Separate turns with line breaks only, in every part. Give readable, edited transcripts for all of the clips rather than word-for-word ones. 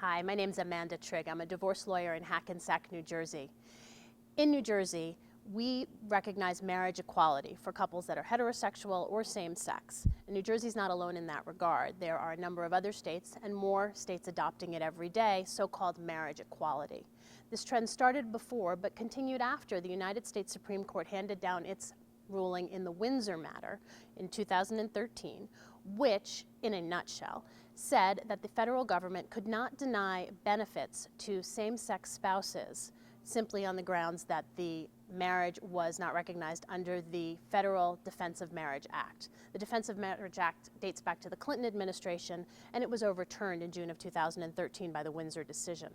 Hi, my name's Amanda Trigg. I'm a divorce lawyer in Hackensack, New Jersey. In New Jersey, we recognize marriage equality for couples that are heterosexual or same-sex. And New Jersey's not alone in that regard. There are a number of other states, and more states adopting it every day, so-called marriage equality. This trend started before, but continued after the United States Supreme Court handed down its ruling in the Windsor Matter in 2013, which, in a nutshell, said that the federal government could not deny benefits to same-sex spouses simply on the grounds that the marriage was not recognized under the Federal Defense of Marriage Act. The Defense of Marriage Act dates back to the Clinton administration, and it was overturned in June of 2013 by the Windsor decision.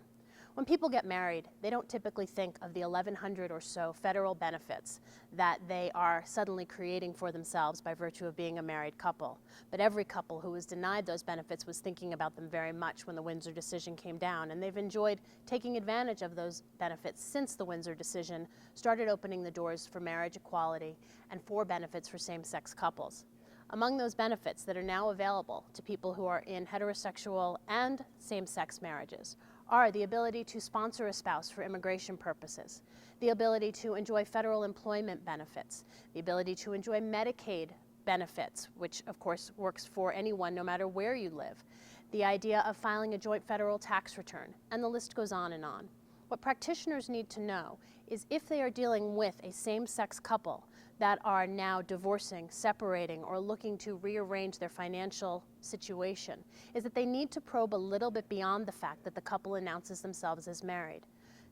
When people get married, they don't typically think of the 1,100 or so federal benefits that they are suddenly creating for themselves by virtue of being a married couple. But every couple who was denied those benefits was thinking about them very much when the Windsor decision came down, and they've enjoyed taking advantage of those benefits since the Windsor decision started opening the doors for marriage equality and for benefits for same-sex couples. Among those benefits that are now available to people who are in heterosexual and same-sex marriages are the ability to sponsor a spouse for immigration purposes, the ability to enjoy federal employment benefits, the ability to enjoy Medicaid benefits, which of course works for anyone no matter where you live, the idea of filing a joint federal tax return, and the list goes on and on. What practitioners need to know is if they are dealing with a same-sex couple that are now divorcing, separating, or looking to rearrange their financial situation, is that they need to probe a little bit beyond the fact that the couple announces themselves as married.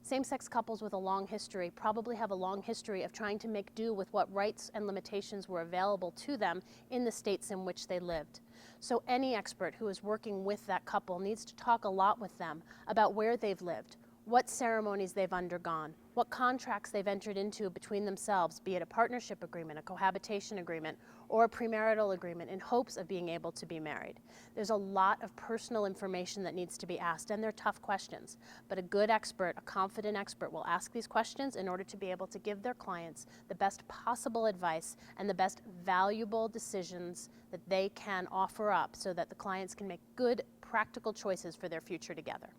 Same-sex couples with a long history probably have a long history of trying to make do with what rights and limitations were available to them in the states in which they lived. So any expert who is working with that couple needs to talk a lot with them about where they've lived, what ceremonies they've undergone, what contracts they've entered into between themselves, be it a partnership agreement, a cohabitation agreement, or a premarital agreement in hopes of being able to be married. There's a lot of personal information that needs to be asked, and they're tough questions. But a good expert, a confident expert, will ask these questions in order to be able to give their clients the best possible advice and the best valuable decisions that they can offer up so that the clients can make good, practical choices for their future together.